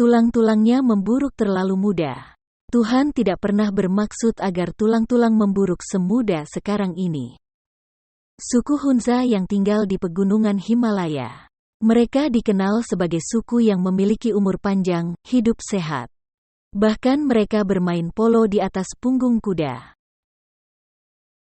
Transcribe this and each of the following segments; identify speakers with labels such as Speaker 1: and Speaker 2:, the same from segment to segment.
Speaker 1: Tulang-tulangnya memburuk terlalu mudah. Tuhan tidak pernah bermaksud agar tulang-tulang memburuk semudah sekarang ini. Suku Hunza yang tinggal di pegunungan Himalaya. Mereka dikenal sebagai suku yang memiliki umur panjang, hidup sehat. Bahkan mereka bermain polo di atas punggung kuda.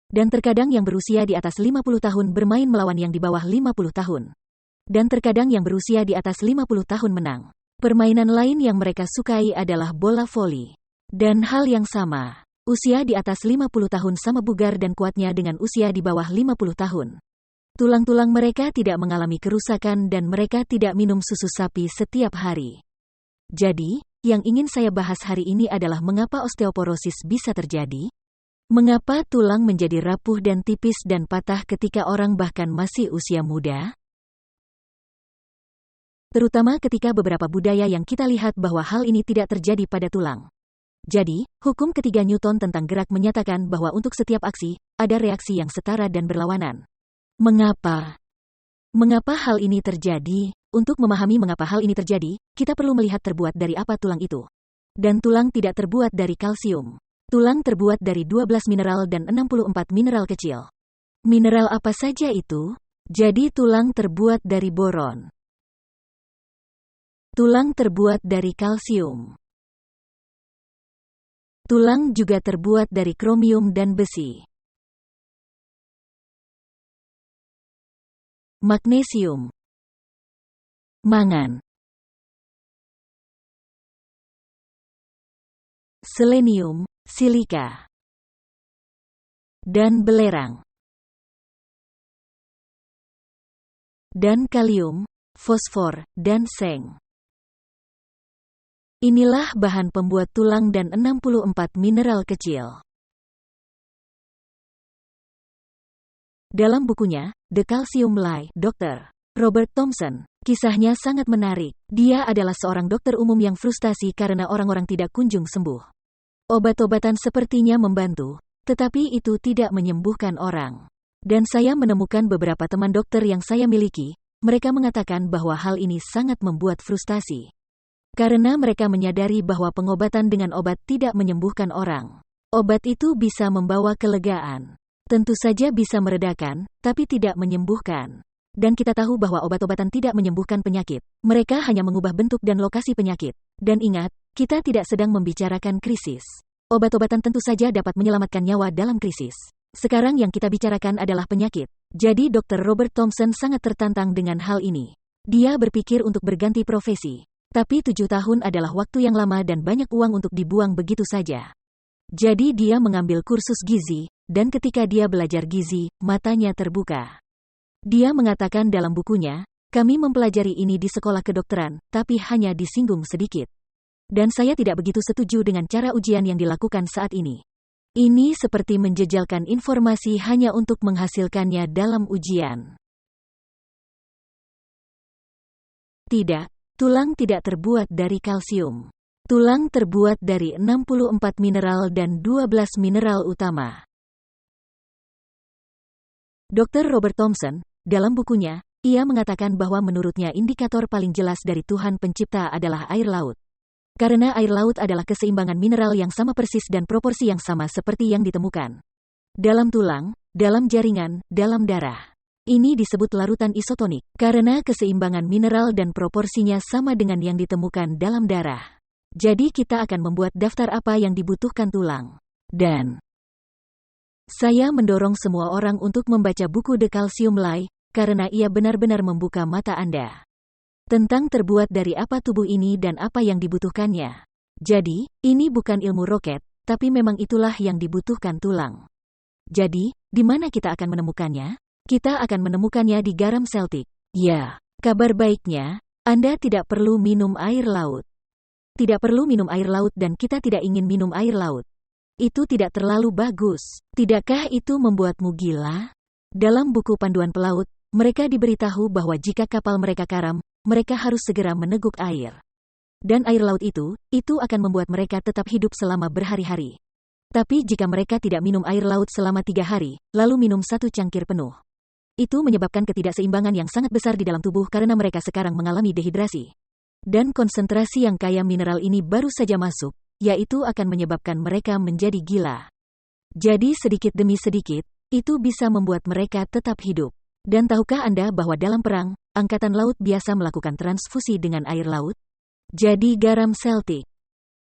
Speaker 1: Dan terkadang yang berusia di atas 50 tahun bermain melawan yang di bawah 50 tahun. Dan terkadang yang berusia di atas 50 tahun menang. Permainan lain yang mereka sukai adalah bola voli. Dan hal yang sama, usia di atas 50 tahun sama bugar dan kuatnya dengan usia di bawah 50 tahun. Tulang-tulang mereka tidak mengalami kerusakan dan mereka tidak minum susu sapi setiap hari. Jadi, yang ingin saya bahas hari ini adalah mengapa osteoporosis bisa terjadi? Mengapa tulang menjadi rapuh dan tipis dan patah ketika orang bahkan masih usia muda? Terutama ketika beberapa budaya yang kita lihat bahwa hal ini tidak terjadi pada tulang. Jadi, hukum ketiga Newton tentang gerak menyatakan bahwa untuk setiap aksi, ada reaksi yang setara dan berlawanan. Mengapa? Mengapa hal ini terjadi? Untuk memahami mengapa hal ini terjadi, kita perlu melihat terbuat dari apa tulang itu. Dan tulang tidak terbuat dari kalsium. Tulang terbuat dari 12 mineral dan 64 mineral kecil. Mineral apa saja itu? Jadi tulang terbuat dari boron. Tulang terbuat dari kalsium. Tulang juga terbuat dari kromium dan besi. Magnesium. Mangan. Selenium, silika. Dan belerang. Dan kalium, fosfor, dan seng. Inilah bahan pembuat tulang dan 64 mineral kecil. Dalam bukunya, The Calcium Lie, Dr. Robert Thompson, kisahnya sangat menarik. Dia adalah seorang dokter umum yang frustasi karena orang-orang tidak kunjung sembuh. Obat-obatan sepertinya membantu, tetapi itu tidak menyembuhkan orang. Dan saya menemukan beberapa teman dokter yang saya miliki, mereka mengatakan bahwa hal ini sangat membuat frustasi. Karena mereka menyadari bahwa pengobatan dengan obat tidak menyembuhkan orang. Obat itu bisa membawa kelegaan. Tentu saja bisa meredakan, tapi tidak menyembuhkan. Dan kita tahu bahwa obat-obatan tidak menyembuhkan penyakit. Mereka hanya mengubah bentuk dan lokasi penyakit. Dan ingat, kita tidak sedang membicarakan krisis. Obat-obatan tentu saja dapat menyelamatkan nyawa dalam krisis. Sekarang yang kita bicarakan adalah penyakit. Jadi Dr. Robert Thompson sangat tertantang dengan hal ini. Dia berpikir untuk berganti profesi. Tapi 7 tahun adalah waktu yang lama dan banyak uang untuk dibuang begitu saja. Jadi dia mengambil kursus gizi, dan ketika dia belajar gizi, matanya terbuka. Dia mengatakan dalam bukunya, kami mempelajari ini di sekolah kedokteran, tapi hanya disinggung sedikit. Dan saya tidak begitu setuju dengan cara ujian yang dilakukan saat ini. Ini seperti menjejalkan informasi hanya untuk menghasilkannya dalam ujian. Tidak. Tulang tidak terbuat dari kalsium. Tulang terbuat dari 64 mineral dan 12 mineral utama. Dr. Robert Thompson, dalam bukunya, ia mengatakan bahwa menurutnya indikator paling jelas dari Tuhan pencipta adalah air laut. Karena air laut adalah keseimbangan mineral yang sama persis dan proporsi yang sama seperti yang ditemukan dalam tulang, dalam jaringan, dalam darah. Ini disebut larutan isotonik, karena keseimbangan mineral dan proporsinya sama dengan yang ditemukan dalam darah. Jadi kita akan membuat daftar apa yang dibutuhkan tulang. Dan saya mendorong semua orang untuk membaca buku The Calcium Lie, karena ia benar-benar membuka mata Anda. Tentang terbuat dari apa tubuh ini dan apa yang dibutuhkannya. Jadi, ini bukan ilmu roket, tapi memang itulah yang dibutuhkan tulang. Jadi, di mana kita akan menemukannya? Kita akan menemukannya di garam Celtic. Ya, kabar baiknya, Anda tidak perlu minum air laut. Tidak perlu minum air laut dan kita tidak ingin minum air laut. Itu tidak terlalu bagus. Tidakkah itu membuatmu gila? Dalam buku panduan pelaut, mereka diberitahu bahwa jika kapal mereka karam, mereka harus segera meneguk air. Dan air laut itu akan membuat mereka tetap hidup selama berhari-hari. Tapi jika mereka tidak minum air laut selama 3 hari, lalu minum 1 cangkir penuh. Itu menyebabkan ketidakseimbangan yang sangat besar di dalam tubuh karena mereka sekarang mengalami dehidrasi. Dan konsentrasi yang kaya mineral ini baru saja masuk, yaitu akan menyebabkan mereka menjadi gila. Jadi sedikit demi sedikit, itu bisa membuat mereka tetap hidup. Dan tahukah Anda bahwa dalam perang, Angkatan Laut biasa melakukan transfusi dengan air laut? Jadi garam Celtic.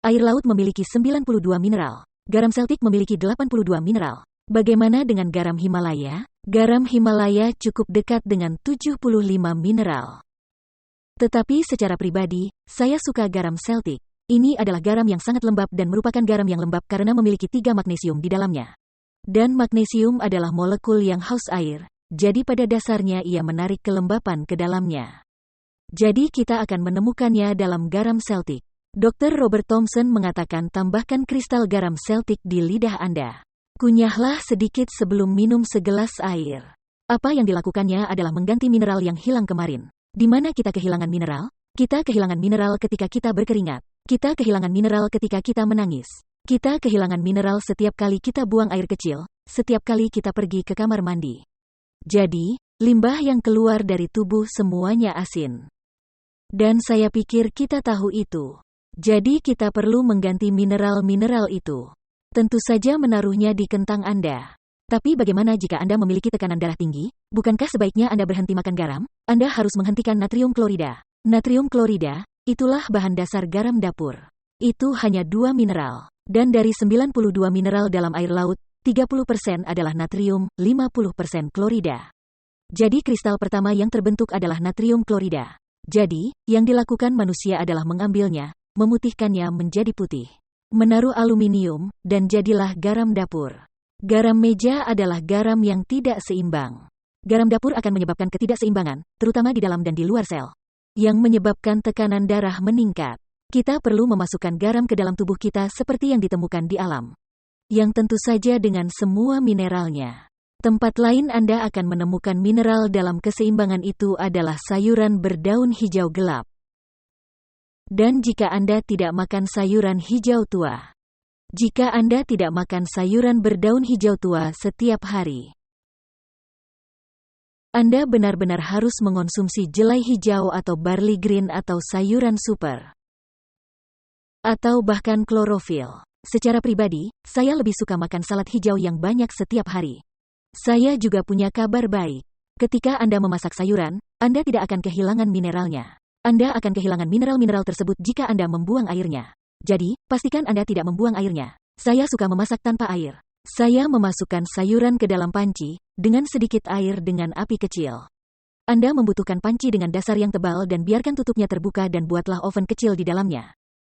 Speaker 1: Air laut memiliki 92 mineral. Garam Celtic memiliki 82 mineral. Bagaimana dengan garam Himalaya? Garam Himalaya cukup dekat dengan 75 mineral. Tetapi secara pribadi, saya suka garam Celtic. Ini adalah garam yang sangat lembab dan merupakan garam yang lembab karena memiliki 3 magnesium di dalamnya. Dan magnesium adalah molekul yang haus air, jadi pada dasarnya ia menarik kelembapan ke dalamnya. Jadi kita akan menemukannya dalam garam Celtic. Dr. Robert Thompson mengatakan tambahkan kristal garam Celtic di lidah Anda. Kunyahlah sedikit sebelum minum segelas air. Apa yang dilakukannya adalah mengganti mineral yang hilang kemarin. Di mana kita kehilangan mineral? Kita kehilangan mineral ketika kita berkeringat. Kita kehilangan mineral ketika kita menangis. Kita kehilangan mineral setiap kali kita buang air kecil, setiap kali kita pergi ke kamar mandi. Jadi, limbah yang keluar dari tubuh semuanya asin. Dan saya pikir kita tahu itu. Jadi kita perlu mengganti mineral-mineral itu. Tentu saja menaruhnya di kentang Anda. Tapi bagaimana jika Anda memiliki tekanan darah tinggi? Bukankah sebaiknya Anda berhenti makan garam? Anda harus menghentikan natrium klorida. Natrium klorida, itulah bahan dasar garam dapur. Itu hanya 2 mineral. Dan dari 92 mineral dalam air laut, 30% adalah natrium, 50% klorida. Jadi kristal pertama yang terbentuk adalah natrium klorida. Jadi, yang dilakukan manusia adalah mengambilnya, memutihkannya menjadi putih. Menaruh aluminium, dan jadilah garam dapur. Garam meja adalah garam yang tidak seimbang. Garam dapur akan menyebabkan ketidakseimbangan, terutama di dalam dan di luar sel, yang menyebabkan tekanan darah meningkat. Kita perlu memasukkan garam ke dalam tubuh kita seperti yang ditemukan di alam. Yang tentu saja dengan semua mineralnya. Tempat lain Anda akan menemukan mineral dalam keseimbangan itu adalah sayuran berdaun hijau gelap. Dan jika Anda tidak makan sayuran hijau tua. Jika Anda tidak makan sayuran berdaun hijau tua setiap hari. Anda benar-benar harus mengonsumsi jelai hijau atau barley green atau sayuran super. Atau bahkan klorofil. Secara pribadi, saya lebih suka makan salad hijau yang banyak setiap hari. Saya juga punya kabar baik. Ketika Anda memasak sayuran, Anda tidak akan kehilangan mineralnya. Anda akan kehilangan mineral-mineral tersebut jika Anda membuang airnya. Jadi, pastikan Anda tidak membuang airnya. Saya suka memasak tanpa air. Saya memasukkan sayuran ke dalam panci, dengan sedikit air dengan api kecil. Anda membutuhkan panci dengan dasar yang tebal dan biarkan tutupnya terbuka dan buatlah oven kecil di dalamnya.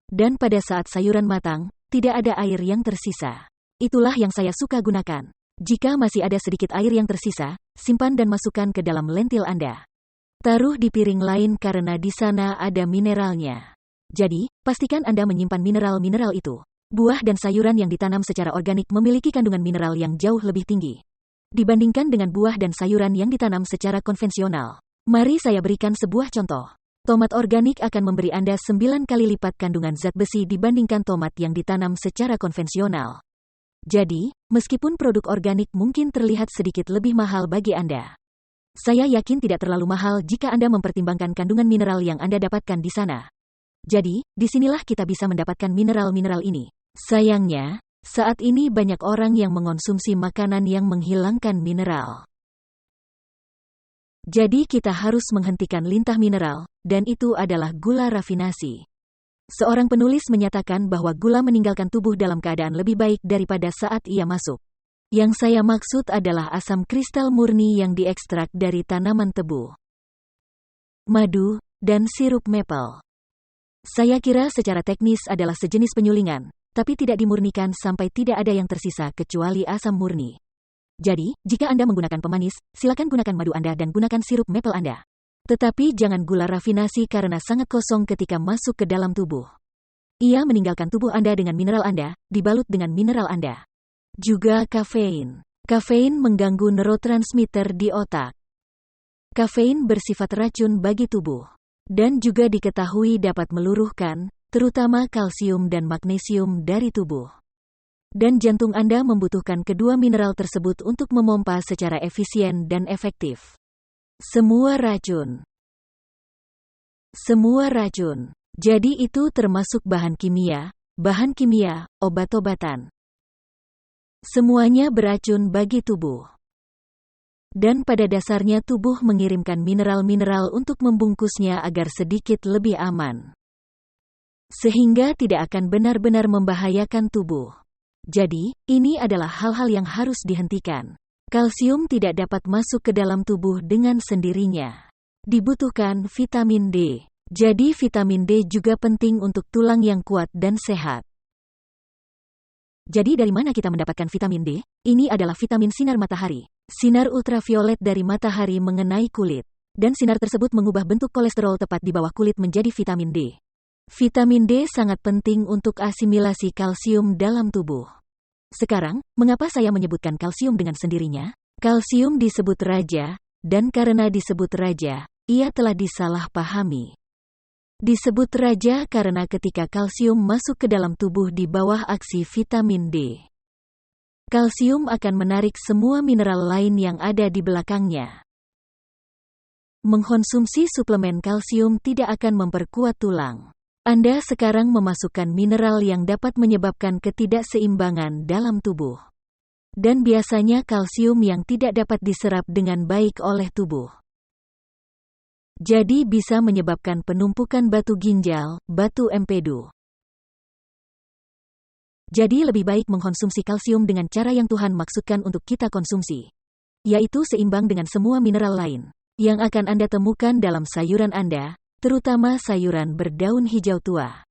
Speaker 1: Dan pada saat sayuran matang, tidak ada air yang tersisa. Itulah yang saya suka gunakan. Jika masih ada sedikit air yang tersisa, simpan dan masukkan ke dalam lentil Anda. Taruh di piring lain karena di sana ada mineralnya. Jadi, pastikan Anda menyimpan mineral-mineral itu. Buah dan sayuran yang ditanam secara organik memiliki kandungan mineral yang jauh lebih tinggi dibandingkan dengan buah dan sayuran yang ditanam secara konvensional. Mari saya berikan sebuah contoh. Tomat organik akan memberi Anda 9 kali lipat kandungan zat besi dibandingkan tomat yang ditanam secara konvensional. Jadi, meskipun produk organik mungkin terlihat sedikit lebih mahal bagi Anda, saya yakin tidak terlalu mahal jika Anda mempertimbangkan kandungan mineral yang Anda dapatkan di sana. Jadi, disinilah kita bisa mendapatkan mineral-mineral ini. Sayangnya, saat ini banyak orang yang mengonsumsi makanan yang menghilangkan mineral. Jadi kita harus menghentikan lintah mineral, dan itu adalah gula rafinasi. Seorang penulis menyatakan bahwa gula meninggalkan tubuh dalam keadaan lebih baik daripada saat ia masuk. Yang saya maksud adalah asam kristal murni yang diekstrak dari tanaman tebu, madu, dan sirup maple. Saya kira secara teknis adalah sejenis penyulingan, tapi tidak dimurnikan sampai tidak ada yang tersisa kecuali asam murni. Jadi, jika Anda menggunakan pemanis, silakan gunakan madu Anda dan gunakan sirup maple Anda. Tetapi jangan gula rafinasi karena sangat kosong ketika masuk ke dalam tubuh. Ia meninggalkan tubuh Anda dengan mineral Anda, dibalut dengan mineral Anda. Juga kafein. Kafein mengganggu neurotransmitter di otak. Kafein bersifat racun bagi tubuh. Dan juga diketahui dapat meluruhkan, terutama kalsium dan magnesium dari tubuh. Dan jantung Anda membutuhkan kedua mineral tersebut untuk memompa secara efisien dan efektif. Semua racun Semua racun. Jadi itu termasuk bahan kimia, obat-obatan. Semuanya beracun bagi tubuh. Dan pada dasarnya tubuh mengirimkan mineral-mineral untuk membungkusnya agar sedikit lebih aman. Sehingga tidak akan benar-benar membahayakan tubuh. Jadi, ini adalah hal-hal yang harus dihentikan. Kalsium tidak dapat masuk ke dalam tubuh dengan sendirinya. Dibutuhkan vitamin D. Jadi vitamin D juga penting untuk tulang yang kuat dan sehat. Jadi dari mana kita mendapatkan vitamin D? Ini adalah vitamin sinar matahari. Sinar ultraviolet dari matahari mengenai kulit. Dan sinar tersebut mengubah bentuk kolesterol tepat di bawah kulit menjadi vitamin D. Vitamin D sangat penting untuk asimilasi kalsium dalam tubuh. Sekarang, mengapa saya menyebutkan kalsium dengan sendirinya? Kalsium disebut raja, dan karena disebut raja, ia telah disalahpahami. Disebut raja karena ketika kalsium masuk ke dalam tubuh di bawah aksi vitamin D, kalsium akan menarik semua mineral lain yang ada di belakangnya. Mengkonsumsi suplemen kalsium tidak akan memperkuat tulang. Anda sekarang memasukkan mineral yang dapat menyebabkan ketidakseimbangan dalam tubuh. Dan biasanya kalsium yang tidak dapat diserap dengan baik oleh tubuh. Jadi bisa menyebabkan penumpukan batu ginjal, batu empedu. Jadi lebih baik mengkonsumsi kalsium dengan cara yang Tuhan maksudkan untuk kita konsumsi. Yaitu seimbang dengan semua mineral lain yang akan Anda temukan dalam sayuran Anda, terutama sayuran berdaun hijau tua.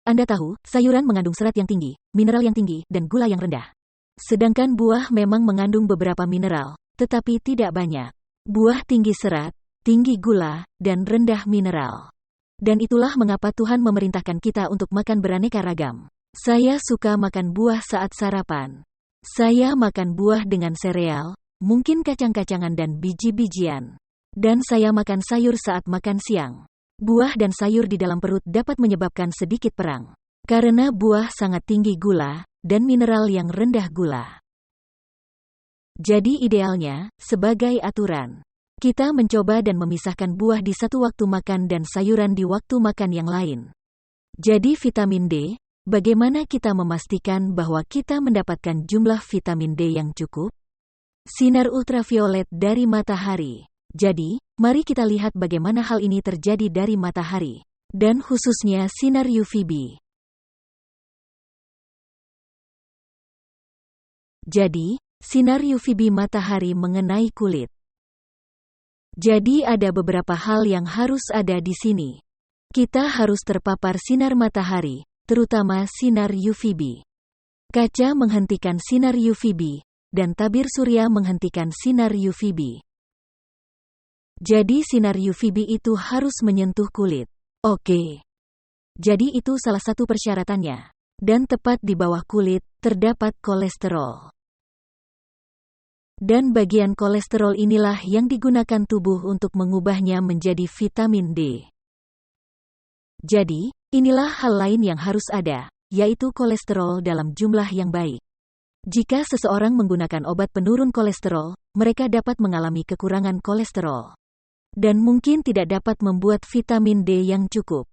Speaker 1: Anda tahu, sayuran mengandung serat yang tinggi, mineral yang tinggi, dan gula yang rendah. Sedangkan buah memang mengandung beberapa mineral, tetapi tidak banyak. Buah tinggi serat, tinggi gula, dan rendah mineral. Dan itulah mengapa Tuhan memerintahkan kita untuk makan beraneka ragam. Saya suka makan buah saat sarapan. Saya makan buah dengan sereal, mungkin kacang-kacangan dan biji-bijian. Dan saya makan sayur saat makan siang. Buah dan sayur di dalam perut dapat menyebabkan sedikit perang. Karena buah sangat tinggi gula, dan mineral yang rendah gula. Jadi idealnya, sebagai aturan, kita mencoba dan memisahkan buah di satu waktu makan dan sayuran di waktu makan yang lain. Jadi vitamin D, bagaimana kita memastikan bahwa kita mendapatkan jumlah vitamin D yang cukup? Sinar ultraviolet dari matahari. Jadi, mari kita lihat bagaimana hal ini terjadi dari matahari. Dan khususnya sinar UVB. Jadi, sinar UVB matahari mengenai kulit. Jadi ada beberapa hal yang harus ada di sini. Kita harus terpapar sinar matahari, terutama sinar UVB. Kaca menghentikan sinar UVB, dan tabir surya menghentikan sinar UVB. Jadi sinar UVB itu harus menyentuh kulit. Oke. Jadi itu salah satu persyaratannya. Dan tepat di bawah kulit, terdapat kolesterol. Dan bagian kolesterol inilah yang digunakan tubuh untuk mengubahnya menjadi vitamin D. Jadi, inilah hal lain yang harus ada, yaitu kolesterol dalam jumlah yang baik. Jika seseorang menggunakan obat penurun kolesterol, mereka dapat mengalami kekurangan kolesterol. Dan mungkin tidak dapat membuat vitamin D yang cukup.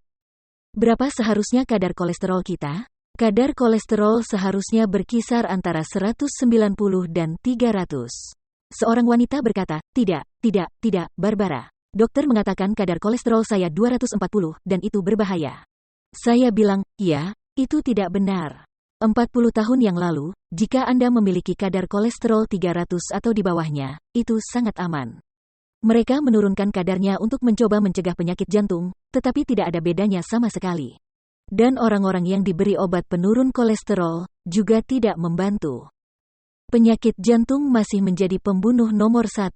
Speaker 1: Berapa seharusnya kadar kolesterol kita? Kadar kolesterol seharusnya berkisar antara 190 dan 300. Seorang wanita berkata, tidak, Barbara. Dokter mengatakan kadar kolesterol saya 240, dan itu berbahaya. Saya bilang, ya, itu tidak benar. 40 tahun yang lalu, jika Anda memiliki kadar kolesterol 300 atau di bawahnya, itu sangat aman. Mereka menurunkan kadarnya untuk mencoba mencegah penyakit jantung, tetapi tidak ada bedanya sama sekali. Dan orang-orang yang diberi obat penurun kolesterol juga tidak membantu. Penyakit jantung masih menjadi pembunuh nomor 1.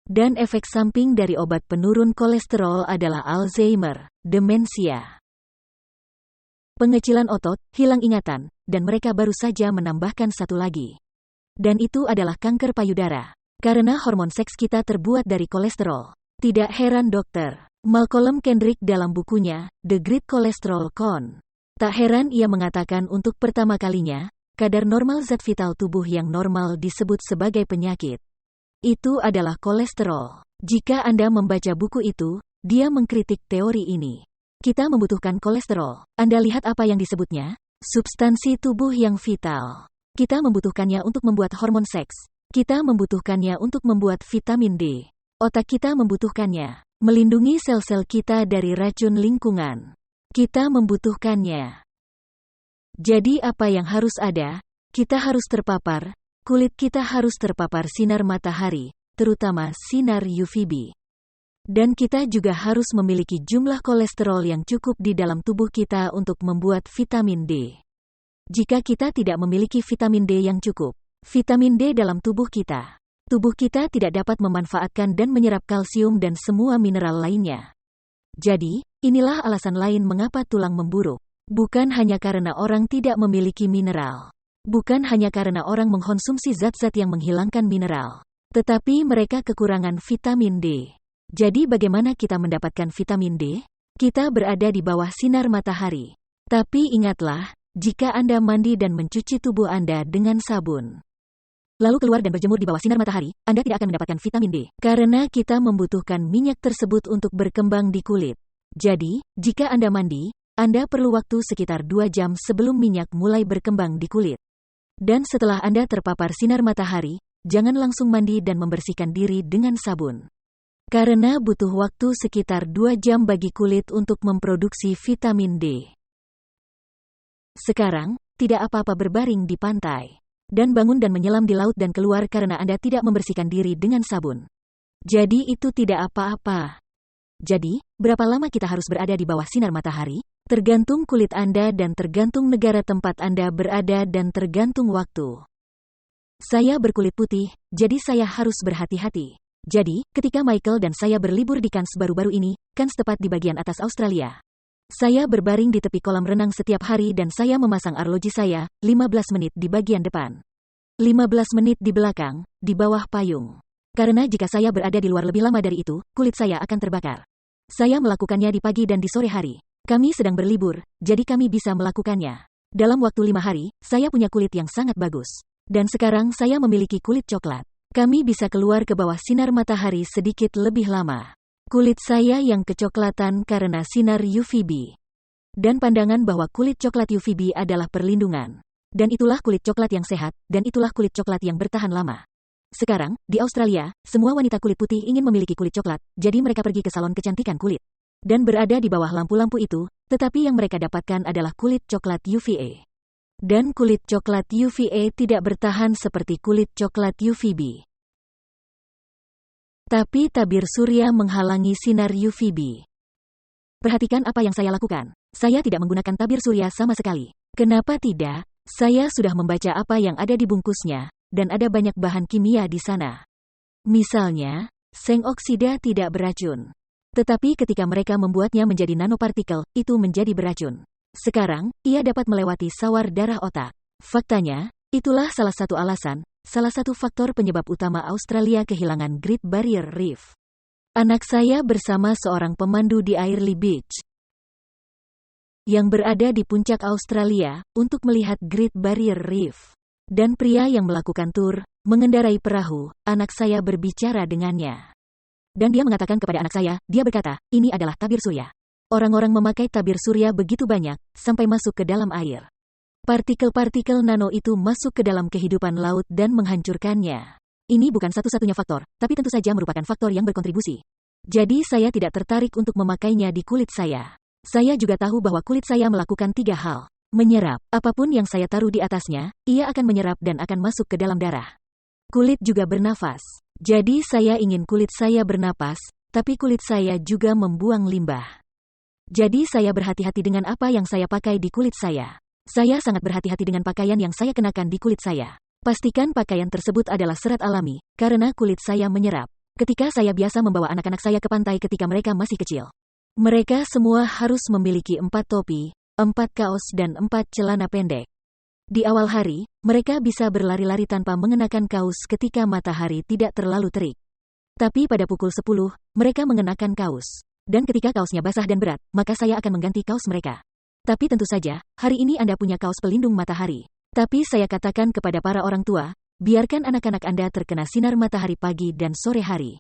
Speaker 1: Dan efek samping dari obat penurun kolesterol adalah Alzheimer, demensia, pengecilan otot, hilang ingatan, dan mereka baru saja menambahkan satu lagi. Dan itu adalah kanker payudara. Karena hormon seks kita terbuat dari kolesterol. Tidak heran dokter Malcolm Kendrick dalam bukunya, The Great Cholesterol Con. Tak heran ia mengatakan untuk pertama kalinya, kadar normal zat vital tubuh yang normal disebut sebagai penyakit. Itu adalah kolesterol. Jika Anda membaca buku itu, dia mengkritik teori ini. Kita membutuhkan kolesterol. Anda lihat apa yang disebutnya? Substansi tubuh yang vital. Kita membutuhkannya untuk membuat hormon seks. Kita membutuhkannya untuk membuat vitamin D. Otak kita membutuhkannya. Melindungi sel-sel kita dari racun lingkungan. Kita membutuhkannya. Jadi apa yang harus ada? Kita harus terpapar. Kulit kita harus terpapar sinar matahari, terutama sinar UVB. Dan kita juga harus memiliki jumlah kolesterol yang cukup di dalam tubuh kita untuk membuat vitamin D. Jika kita tidak memiliki vitamin D yang cukup, vitamin D dalam tubuh kita tidak dapat memanfaatkan dan menyerap kalsium dan semua mineral lainnya. Jadi, inilah alasan lain mengapa tulang memburuk. Bukan hanya karena orang tidak memiliki mineral. Bukan hanya karena orang mengkonsumsi zat-zat yang menghilangkan mineral. Tetapi mereka kekurangan vitamin D. Jadi bagaimana kita mendapatkan vitamin D? Kita berada di bawah sinar matahari. Tapi ingatlah, jika Anda mandi dan mencuci tubuh Anda dengan sabun, lalu keluar dan berjemur di bawah sinar matahari, Anda tidak akan mendapatkan vitamin D. Karena kita membutuhkan minyak tersebut untuk berkembang di kulit. Jadi, jika Anda mandi, Anda perlu waktu sekitar 2 jam sebelum minyak mulai berkembang di kulit. Dan setelah Anda terpapar sinar matahari, jangan langsung mandi dan membersihkan diri dengan sabun. Karena butuh waktu sekitar 2 jam bagi kulit untuk memproduksi vitamin D. Sekarang, tidak apa-apa berbaring di pantai. Dan bangun dan menyelam di laut dan keluar karena Anda tidak membersihkan diri dengan sabun. Jadi itu tidak apa-apa. Jadi, berapa lama kita harus berada di bawah sinar matahari? Tergantung kulit Anda dan tergantung negara tempat Anda berada dan tergantung waktu. Saya berkulit putih, jadi saya harus berhati-hati. Jadi, ketika Michael dan saya berlibur di Cairns baru-baru ini, Cairns tepat di bagian atas Australia. Saya berbaring di tepi kolam renang setiap hari dan saya memasang arloji saya, 15 menit di bagian depan. 15 menit di belakang, di bawah payung. Karena jika saya berada di luar lebih lama dari itu, kulit saya akan terbakar. Saya melakukannya di pagi dan di sore hari. Kami sedang berlibur, jadi kami bisa melakukannya. Dalam waktu 5 hari, saya punya kulit yang sangat bagus. Dan sekarang saya memiliki kulit coklat. Kami bisa keluar ke bawah sinar matahari sedikit lebih lama. Kulit saya yang kecoklatan karena sinar UVB. Dan pandangan bahwa kulit coklat UVB adalah perlindungan. Dan itulah kulit coklat yang sehat, dan itulah kulit coklat yang bertahan lama. Sekarang, di Australia, semua wanita kulit putih ingin memiliki kulit coklat, jadi mereka pergi ke salon kecantikan kulit. Dan berada di bawah lampu-lampu itu, tetapi yang mereka dapatkan adalah kulit coklat UVA. Dan kulit coklat UVA tidak bertahan seperti kulit coklat UVB. Tapi tabir surya menghalangi sinar UVB. Perhatikan apa yang saya lakukan. Saya tidak menggunakan tabir surya sama sekali. Kenapa tidak? Saya sudah membaca apa yang ada di bungkusnya, dan ada banyak bahan kimia di sana. Misalnya, seng oksida tidak beracun. Tetapi ketika mereka membuatnya menjadi nanopartikel, itu menjadi beracun. Sekarang, ia dapat melewati sawar darah otak. Faktanya, itulah salah satu alasan, salah satu faktor penyebab utama Australia kehilangan Great Barrier Reef. Anak saya bersama seorang pemandu di Airlie Beach, yang berada di puncak Australia, untuk melihat Great Barrier Reef. Dan pria yang melakukan tur, mengendarai perahu, anak saya berbicara dengannya. Dan dia mengatakan kepada anak saya, dia berkata, ini adalah tabir surya. Orang-orang memakai tabir surya begitu banyak, sampai masuk ke dalam air. Partikel-partikel nano itu masuk ke dalam kehidupan laut dan menghancurkannya. Ini bukan satu-satunya faktor, tapi tentu saja merupakan faktor yang berkontribusi. Jadi saya tidak tertarik untuk memakainya di kulit saya. Saya juga tahu bahwa kulit saya melakukan 3 hal. Menyerap, apapun yang saya taruh di atasnya, ia akan menyerap dan akan masuk ke dalam darah. Kulit juga bernafas. Jadi saya ingin kulit saya bernapas, tapi kulit saya juga membuang limbah. Jadi saya berhati-hati dengan apa yang saya pakai di kulit saya. Saya sangat berhati-hati dengan pakaian yang saya kenakan di kulit saya. Pastikan pakaian tersebut adalah serat alami, karena kulit saya menyerap. Ketika saya biasa membawa anak-anak saya ke pantai ketika mereka masih kecil. Mereka semua harus memiliki 4 topi, 4 kaos dan 4 celana pendek. Di awal hari, mereka bisa berlari-lari tanpa mengenakan kaos ketika matahari tidak terlalu terik. Tapi pada pukul 10, mereka mengenakan kaos. Dan ketika kaosnya basah dan berat, maka saya akan mengganti kaos mereka. Tapi tentu saja, hari ini Anda punya kaos pelindung matahari. Tapi saya katakan kepada para orang tua, biarkan anak-anak Anda terkena sinar matahari pagi dan sore hari.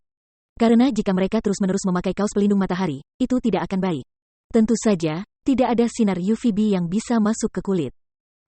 Speaker 1: Karena jika mereka terus-menerus memakai kaos pelindung matahari, itu tidak akan baik. Tentu saja, tidak ada sinar UVB yang bisa masuk ke kulit.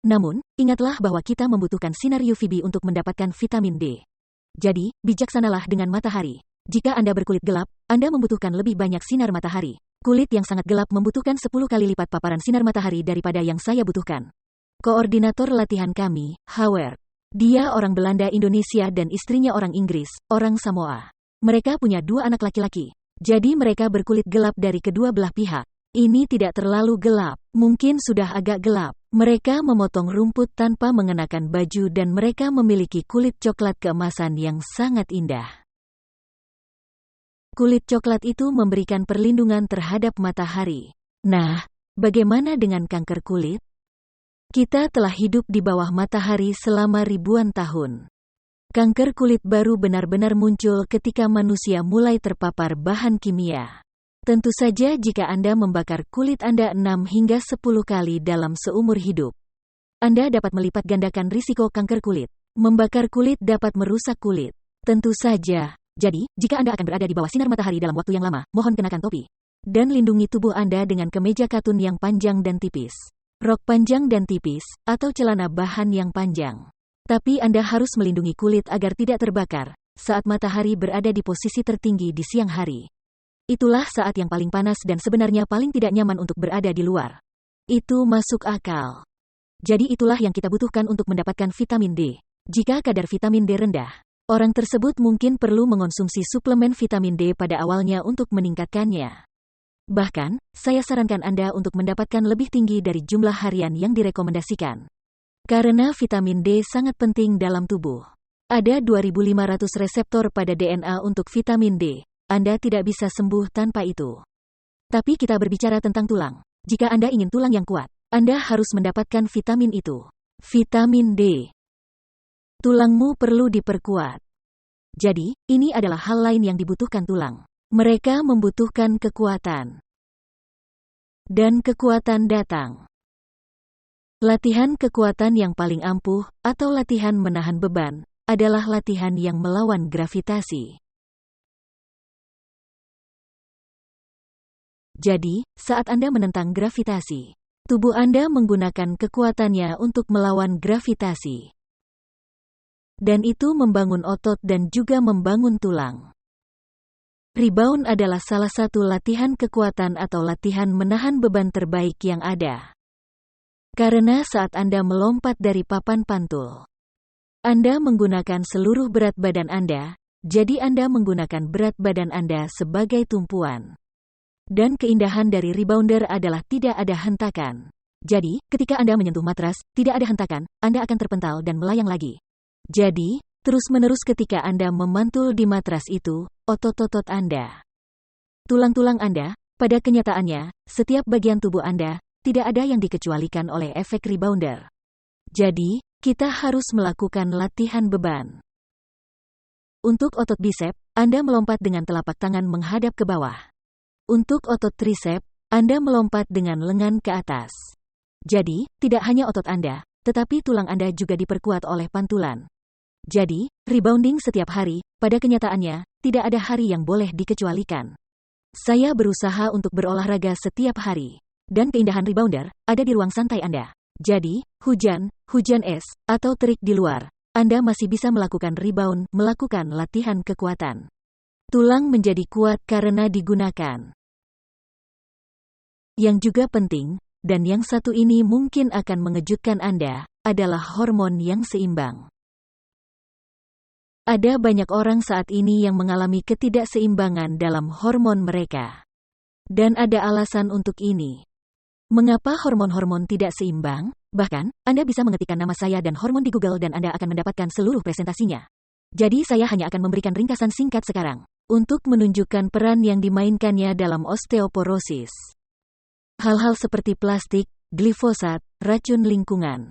Speaker 1: Namun, ingatlah bahwa kita membutuhkan sinar UVB untuk mendapatkan vitamin D. Jadi, bijaksanalah dengan matahari. Jika Anda berkulit gelap, Anda membutuhkan lebih banyak sinar matahari. Kulit yang sangat gelap membutuhkan 10 kali lipat paparan sinar matahari daripada yang saya butuhkan. Koordinator latihan kami, Howard. Dia orang Belanda Indonesia dan istrinya orang Inggris, orang Samoa. Mereka punya 2 anak laki-laki. Jadi mereka berkulit gelap dari kedua belah pihak. Ini tidak terlalu gelap, mungkin sudah agak gelap. Mereka memotong rumput tanpa mengenakan baju dan mereka memiliki kulit coklat keemasan yang sangat indah. Kulit coklat itu memberikan perlindungan terhadap matahari. Nah, bagaimana dengan kanker kulit? Kita telah hidup di bawah matahari selama ribuan tahun. Kanker kulit baru benar-benar muncul ketika manusia mulai terpapar bahan kimia. Tentu saja jika Anda membakar kulit Anda 6 hingga 10 kali dalam seumur hidup, Anda dapat melipat gandakan risiko kanker kulit. Membakar kulit dapat merusak kulit. Tentu saja. Jadi, jika Anda akan berada di bawah sinar matahari dalam waktu yang lama, mohon kenakan topi. Dan lindungi tubuh Anda dengan kemeja katun yang panjang dan tipis, rok panjang dan tipis, atau celana bahan yang panjang. Tapi Anda harus melindungi kulit agar tidak terbakar saat matahari berada di posisi tertinggi di siang hari. Itulah saat yang paling panas dan sebenarnya paling tidak nyaman untuk berada di luar. Itu masuk akal. Jadi itulah yang kita butuhkan untuk mendapatkan vitamin D. Jika kadar vitamin D rendah, orang tersebut mungkin perlu mengonsumsi suplemen vitamin D pada awalnya untuk meningkatkannya. Bahkan, saya sarankan Anda untuk mendapatkan lebih tinggi dari jumlah harian yang direkomendasikan. Karena vitamin D sangat penting dalam tubuh. Ada 2.500 reseptor pada DNA untuk vitamin D. Anda tidak bisa sembuh tanpa itu. Tapi kita berbicara tentang tulang. Jika Anda ingin tulang yang kuat, Anda harus mendapatkan vitamin itu. Vitamin D. Tulangmu perlu diperkuat. Jadi, ini adalah hal lain yang dibutuhkan tulang. Mereka membutuhkan kekuatan. Dan kekuatan datang. Latihan kekuatan yang paling ampuh, atau latihan menahan beban, adalah latihan yang melawan gravitasi. Jadi, saat Anda menentang gravitasi, tubuh Anda menggunakan kekuatannya untuk melawan gravitasi. Dan itu membangun otot dan juga membangun tulang. Rebound adalah salah satu latihan kekuatan atau latihan menahan beban terbaik yang ada. Karena saat Anda melompat dari papan pantul, Anda menggunakan seluruh berat badan Anda, jadi Anda menggunakan berat badan Anda sebagai tumpuan. Dan keindahan dari rebounder adalah tidak ada hentakan. Jadi, ketika Anda menyentuh matras, tidak ada hentakan, Anda akan terpental dan melayang lagi. Jadi, terus-menerus ketika Anda memantul di matras itu, otot-otot Anda, tulang-tulang Anda, pada kenyataannya, setiap bagian tubuh Anda, tidak ada yang dikecualikan oleh efek rebounder. Jadi, kita harus melakukan latihan beban. Untuk otot bisep, Anda melompat dengan telapak tangan menghadap ke bawah. Untuk otot trisep, Anda melompat dengan lengan ke atas. Jadi, tidak hanya otot Anda, tetapi tulang Anda juga diperkuat oleh pantulan. Jadi, rebounding setiap hari, pada kenyataannya, tidak ada hari yang boleh dikecualikan. Saya berusaha untuk berolahraga setiap hari. Dan keindahan rebounder, ada di ruang santai Anda. Jadi, hujan es, atau terik di luar, Anda masih bisa melakukan rebound, melakukan latihan kekuatan. Tulang menjadi kuat karena digunakan. Yang juga penting, dan yang satu ini mungkin akan mengejutkan Anda, adalah hormon yang seimbang. Ada banyak orang saat ini yang mengalami ketidakseimbangan dalam hormon mereka. Dan ada alasan untuk ini. Mengapa hormon-hormon tidak seimbang? Bahkan, Anda bisa mengetikkan nama saya dan hormon di Google dan Anda akan mendapatkan seluruh presentasinya. Jadi saya hanya akan memberikan ringkasan singkat sekarang, untuk menunjukkan peran yang dimainkannya dalam osteoporosis. Hal-hal seperti plastik, glifosat, racun lingkungan.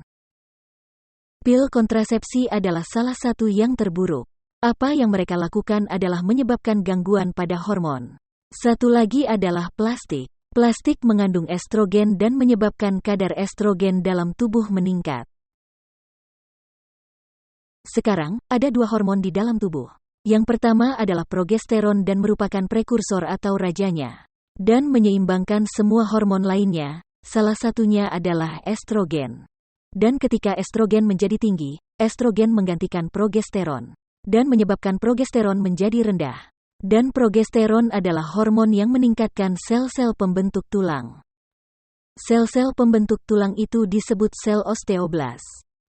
Speaker 1: Pil kontrasepsi adalah salah satu yang terburuk. Apa yang mereka lakukan adalah menyebabkan gangguan pada hormon. Satu lagi adalah plastik. Plastik mengandung estrogen dan menyebabkan kadar estrogen dalam tubuh meningkat. Sekarang, ada 2 hormon di dalam tubuh. Yang pertama adalah progesteron dan merupakan prekursor atau rajanya. Dan menyeimbangkan semua hormon lainnya, salah satunya adalah estrogen. Dan ketika estrogen menjadi tinggi, estrogen menggantikan progesteron. Dan menyebabkan progesteron menjadi rendah. Dan progesteron adalah hormon yang meningkatkan sel-sel pembentuk tulang. Sel-sel pembentuk tulang itu disebut sel osteoblas.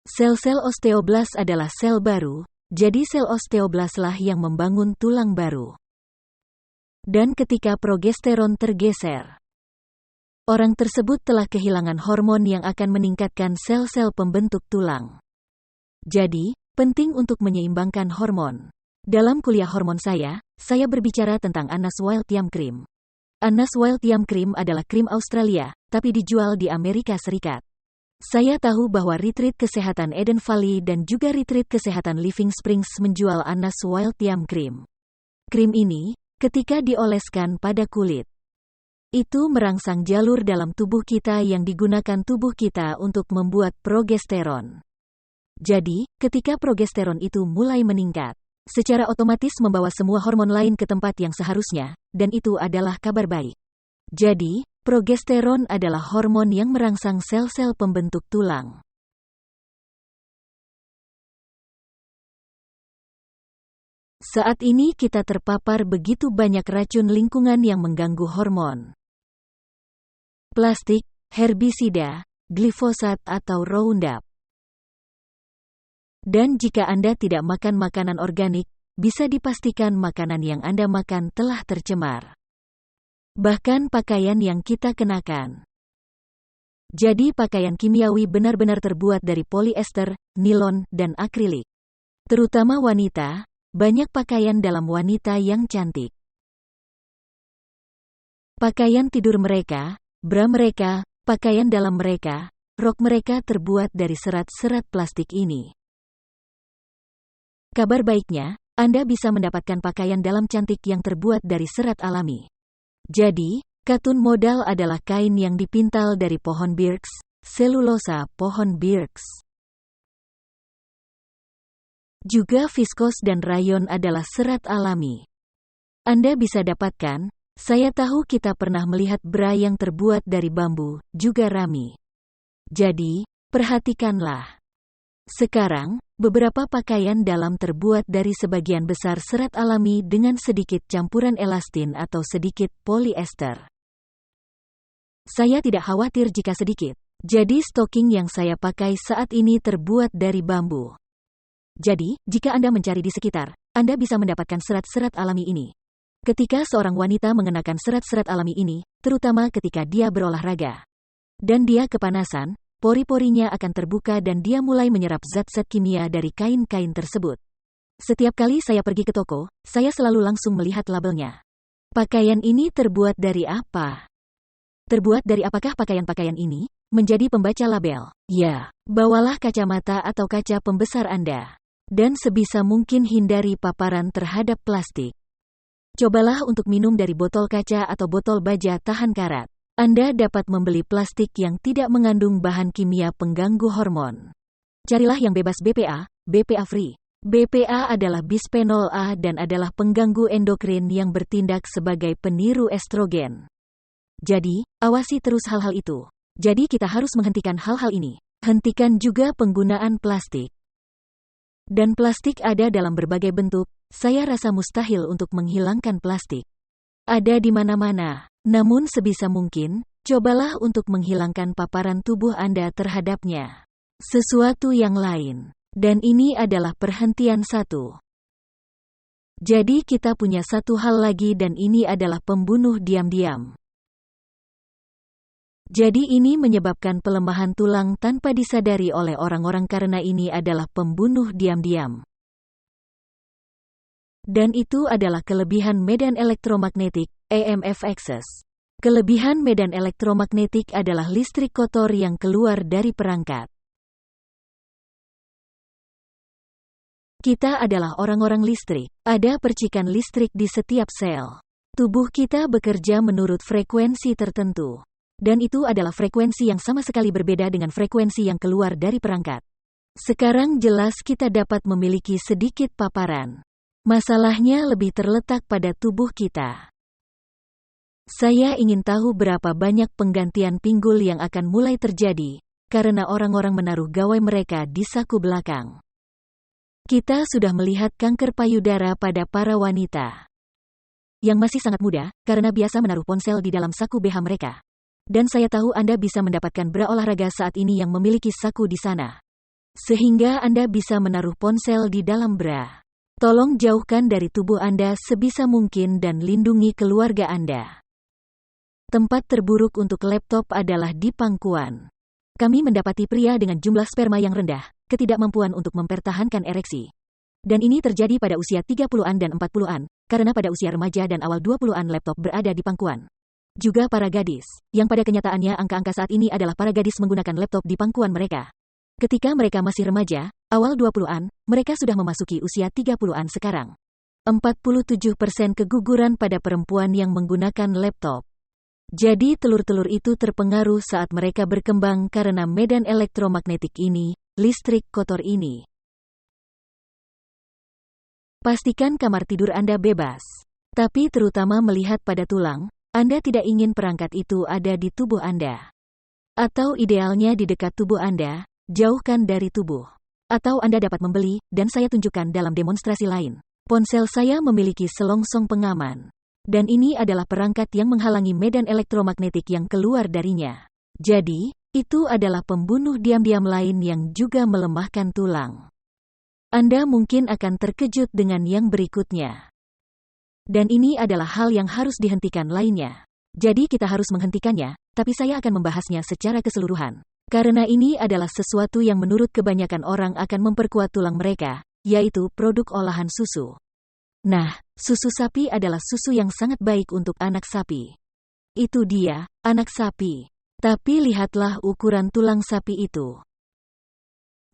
Speaker 1: Sel-sel osteoblas adalah sel baru, jadi sel osteoblaslah yang membangun tulang baru. Dan ketika progesteron tergeser, orang tersebut telah kehilangan hormon yang akan meningkatkan sel-sel pembentuk tulang. Jadi, penting untuk menyeimbangkan hormon. Dalam kuliah hormon saya berbicara tentang Annas Wild Yam Cream. Annas Wild Yam Cream adalah krim Australia, tapi dijual di Amerika Serikat. Saya tahu bahwa retreat kesehatan Eden Valley dan juga retreat kesehatan Living Springs menjual Annas Wild Yam Cream. Krim ini, ketika dioleskan pada kulit, itu merangsang jalur dalam tubuh kita yang digunakan tubuh kita untuk membuat progesteron. Jadi, ketika progesteron itu mulai meningkat, secara otomatis membawa semua hormon lain ke tempat yang seharusnya, dan itu adalah kabar baik. Jadi, progesteron adalah hormon yang merangsang sel-sel pembentuk tulang. Saat ini kita terpapar begitu banyak racun lingkungan yang mengganggu hormon. Plastik, herbisida, glifosat atau Roundup. Dan jika Anda tidak makan makanan organik, bisa dipastikan makanan yang Anda makan telah tercemar. Bahkan pakaian yang kita kenakan. Jadi pakaian kimiawi benar-benar terbuat dari polyester, nilon, dan akrilik. Terutama wanita, banyak pakaian dalam wanita yang cantik. Pakaian tidur mereka, bra mereka, pakaian dalam mereka, rok mereka terbuat dari serat-serat plastik ini. Kabar baiknya, Anda bisa mendapatkan pakaian dalam cantik yang terbuat dari serat alami. Jadi, katun modal adalah kain yang dipintal dari pohon birks, selulosa pohon birks. Juga viskos dan rayon adalah serat alami. Anda bisa dapatkan, saya tahu kita pernah melihat bra yang terbuat dari bambu, juga rami. Jadi, perhatikanlah. Sekarang, beberapa pakaian dalam terbuat dari sebagian besar serat alami dengan sedikit campuran elastin atau sedikit polyester. Saya tidak khawatir jika sedikit. Jadi stocking yang saya pakai saat ini terbuat dari bambu. Jadi, jika Anda mencari di sekitar, Anda bisa mendapatkan serat-serat alami ini. Ketika seorang wanita mengenakan serat-serat alami ini, terutama ketika dia berolahraga, dan dia kepanasan, pori-porinya akan terbuka dan dia mulai menyerap zat-zat kimia dari kain-kain tersebut. Setiap kali saya pergi ke toko, saya selalu langsung melihat labelnya. Pakaian ini terbuat dari apa? Terbuat dari apakah pakaian-pakaian ini? Menjadi pembaca label. Ya, bawalah kacamata atau kaca pembesar Anda. Dan sebisa mungkin hindari paparan terhadap plastik. Cobalah untuk minum dari botol kaca atau botol baja tahan karat. Anda dapat membeli plastik yang tidak mengandung bahan kimia pengganggu hormon. Carilah yang bebas BPA, BPA free. BPA adalah bisphenol A dan adalah pengganggu endokrin yang bertindak sebagai peniru estrogen. Jadi, awasi terus hal-hal itu. Jadi kita harus menghentikan hal-hal ini. Hentikan juga penggunaan plastik. Dan plastik ada dalam berbagai bentuk, saya rasa mustahil untuk menghilangkan plastik. Ada di mana-mana. Namun sebisa mungkin, cobalah untuk menghilangkan paparan tubuh Anda terhadapnya. Sesuatu yang lain. Dan ini adalah perhentian satu. Jadi kita punya satu hal lagi dan ini adalah pembunuh diam-diam. Jadi ini menyebabkan pelemahan tulang tanpa disadari oleh orang-orang karena ini adalah pembunuh diam-diam. Dan itu adalah kelebihan medan elektromagnetik, EMF excess. Kelebihan medan elektromagnetik adalah listrik kotor yang keluar dari perangkat. Kita adalah orang-orang listrik. Ada percikan listrik di setiap sel. Tubuh kita bekerja menurut frekuensi tertentu. Dan itu adalah frekuensi yang sama sekali berbeda dengan frekuensi yang keluar dari perangkat. Sekarang jelas kita dapat memiliki sedikit paparan. Masalahnya lebih terletak pada tubuh kita. Saya ingin tahu berapa banyak penggantian pinggul yang akan mulai terjadi, karena orang-orang menaruh gawai mereka di saku belakang. Kita sudah melihat kanker payudara pada para wanita yang masih sangat muda, karena biasa menaruh ponsel di dalam saku BH mereka. Dan saya tahu Anda bisa mendapatkan bra olahraga saat ini yang memiliki saku di sana. Sehingga Anda bisa menaruh ponsel di dalam bra. Tolong jauhkan dari tubuh Anda sebisa mungkin dan lindungi keluarga Anda. Tempat terburuk untuk laptop adalah di pangkuan. Kami mendapati pria dengan jumlah sperma yang rendah, ketidakmampuan untuk mempertahankan ereksi. Dan ini terjadi pada usia 30-an dan 40-an, karena pada usia remaja dan awal 20-an laptop berada di pangkuan. Juga para gadis, yang pada kenyataannya angka-angka saat ini adalah para gadis menggunakan laptop di pangkuan mereka. Ketika mereka masih remaja, awal 20-an, mereka sudah memasuki usia 30-an sekarang. 47% keguguran pada perempuan yang menggunakan laptop. Jadi telur-telur itu terpengaruh saat mereka berkembang karena medan elektromagnetik ini, listrik kotor ini. Pastikan kamar tidur Anda bebas. Tapi terutama melihat pada tulang, Anda tidak ingin perangkat itu ada di tubuh Anda. Atau idealnya di dekat tubuh Anda, jauhkan dari tubuh. Atau Anda dapat membeli, dan saya tunjukkan dalam demonstrasi lain. Ponsel saya memiliki selongsong pengaman. Dan ini adalah perangkat yang menghalangi medan elektromagnetik yang keluar darinya. Jadi, itu adalah pembunuh diam-diam lain yang juga melemahkan tulang. Anda mungkin akan terkejut dengan yang berikutnya. Dan ini adalah hal yang harus dihentikan lainnya. Jadi kita harus menghentikannya, tapi saya akan membahasnya secara keseluruhan. Karena ini adalah sesuatu yang menurut kebanyakan orang akan memperkuat tulang mereka, yaitu produk olahan susu. Nah, susu sapi adalah susu yang sangat baik untuk anak sapi. Itu dia, anak sapi. Tapi lihatlah ukuran tulang sapi itu.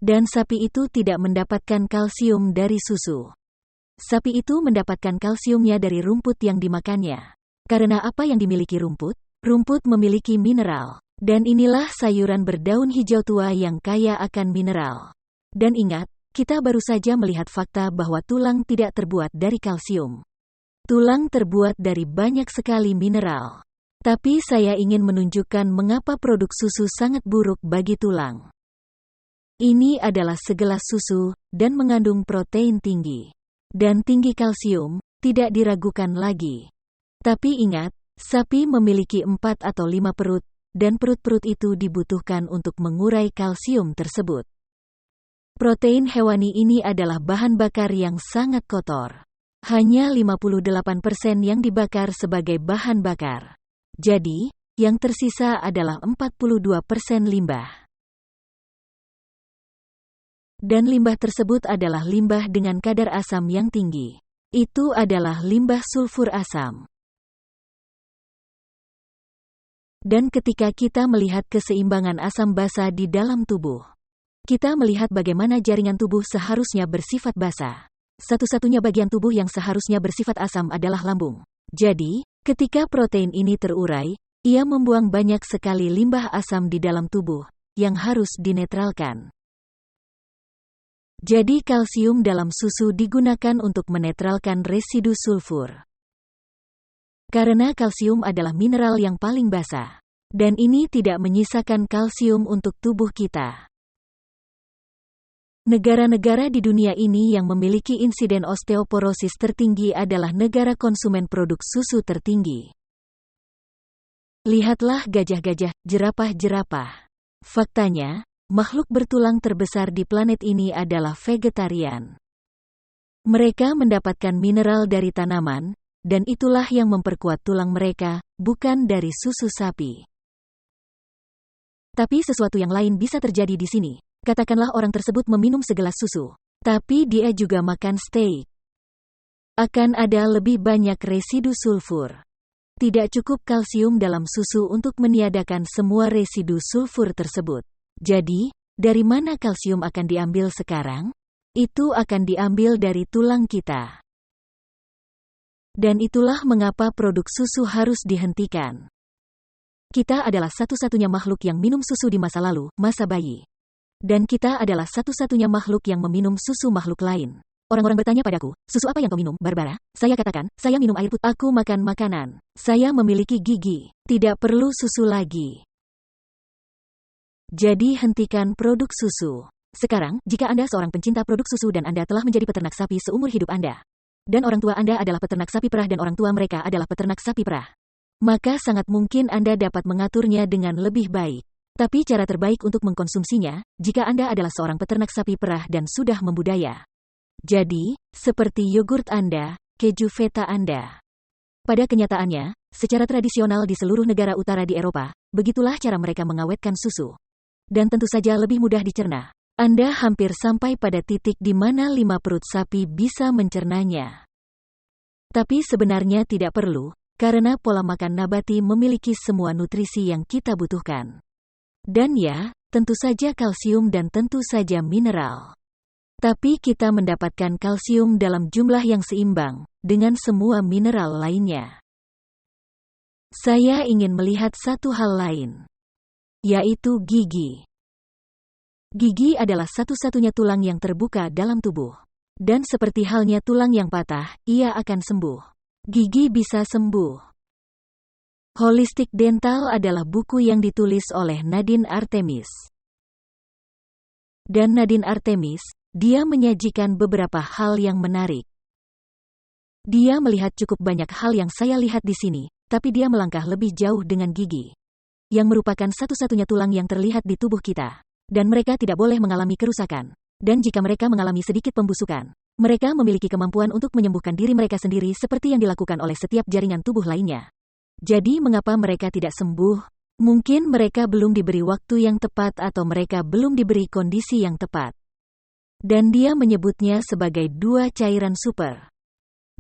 Speaker 1: Dan sapi itu tidak mendapatkan kalsium dari susu. Sapi itu mendapatkan kalsiumnya dari rumput yang dimakannya. Karena apa yang dimiliki rumput? Rumput memiliki mineral. Dan inilah sayuran berdaun hijau tua yang kaya akan mineral. Dan ingat, kita baru saja melihat fakta bahwa tulang tidak terbuat dari kalsium. Tulang terbuat dari banyak sekali mineral. Tapi saya ingin menunjukkan mengapa produk susu sangat buruk bagi tulang. Ini adalah segelas susu, dan mengandung protein tinggi. Dan tinggi kalsium, tidak diragukan lagi. Tapi ingat, sapi memiliki 4 atau 5 perut, dan perut-perut itu dibutuhkan untuk mengurai kalsium tersebut. Protein hewani ini adalah bahan bakar yang sangat kotor. Hanya 58% yang dibakar sebagai bahan bakar. Jadi, yang tersisa adalah 42% limbah. Dan limbah tersebut adalah limbah dengan kadar asam yang tinggi. Itu adalah limbah sulfur asam. Dan ketika kita melihat keseimbangan asam basa di dalam tubuh, kita melihat bagaimana jaringan tubuh seharusnya bersifat basa. Satu-satunya bagian tubuh yang seharusnya bersifat asam adalah lambung. Jadi, ketika protein ini terurai, ia membuang banyak sekali limbah asam di dalam tubuh, yang harus dinetralkan. Jadi kalsium dalam susu digunakan untuk menetralkan residu sulfur. Karena kalsium adalah mineral yang paling basa. Dan ini tidak menyisakan kalsium untuk tubuh kita. Negara-negara di dunia ini yang memiliki insiden osteoporosis tertinggi adalah negara konsumen produk susu tertinggi. Lihatlah gajah-gajah, jerapah-jerapah. Faktanya, makhluk bertulang terbesar di planet ini adalah vegetarian. Mereka mendapatkan mineral dari tanaman, dan itulah yang memperkuat tulang mereka, bukan dari susu sapi. Tapi sesuatu yang lain bisa terjadi di sini. Katakanlah orang tersebut meminum segelas susu, tapi dia juga makan steak. Akan ada lebih banyak residu sulfur. Tidak cukup kalsium dalam susu untuk meniadakan semua residu sulfur tersebut. Jadi, dari mana kalsium akan diambil sekarang? Itu akan diambil dari tulang kita. Dan itulah mengapa produk susu harus dihentikan. Kita adalah satu-satunya makhluk yang minum susu di masa lalu, masa bayi. Dan kita adalah satu-satunya makhluk yang meminum susu makhluk lain. Orang-orang bertanya padaku, susu apa yang kau minum, Barbara? Saya katakan, saya minum air putih. Aku makan makanan. Saya memiliki gigi. Tidak perlu susu lagi. Jadi hentikan produk susu. Sekarang, jika Anda seorang pencinta produk susu dan Anda telah menjadi peternak sapi seumur hidup Anda, dan orang tua Anda adalah peternak sapi perah dan orang tua mereka adalah peternak sapi perah, maka sangat mungkin Anda dapat mengaturnya dengan lebih baik. Tapi cara terbaik untuk mengkonsumsinya, jika Anda adalah seorang peternak sapi perah dan sudah membudaya. Jadi, seperti yogurt Anda, keju feta Anda. Pada kenyataannya, secara tradisional di seluruh negara utara di Eropa, begitulah cara mereka mengawetkan susu. Dan tentu saja lebih mudah dicerna. Anda hampir sampai pada titik di mana 5 perut sapi bisa mencernanya. Tapi sebenarnya tidak perlu, karena pola makan nabati memiliki semua nutrisi yang kita butuhkan. Dan ya, tentu saja kalsium dan tentu saja mineral. Tapi kita mendapatkan kalsium dalam jumlah yang seimbang dengan semua mineral lainnya. Saya ingin melihat satu hal lain, yaitu gigi. Gigi adalah satu-satunya tulang yang terbuka dalam tubuh. Dan seperti halnya tulang yang patah, ia akan sembuh. Gigi bisa sembuh. Holistic Dental adalah buku yang ditulis oleh Nadine Artemis. Dan Nadine Artemis, dia menyajikan beberapa hal yang menarik. Dia melihat cukup banyak hal yang saya lihat di sini, tapi dia melangkah lebih jauh dengan gigi, yang merupakan satu-satunya tulang yang terlihat di tubuh kita. Dan mereka tidak boleh mengalami kerusakan. Dan jika mereka mengalami sedikit pembusukan, mereka memiliki kemampuan untuk menyembuhkan diri mereka sendiri seperti yang dilakukan oleh setiap jaringan tubuh lainnya. Jadi mengapa mereka tidak sembuh? Mungkin mereka belum diberi waktu yang tepat atau mereka belum diberi kondisi yang tepat. Dan dia menyebutnya sebagai 2 cairan super.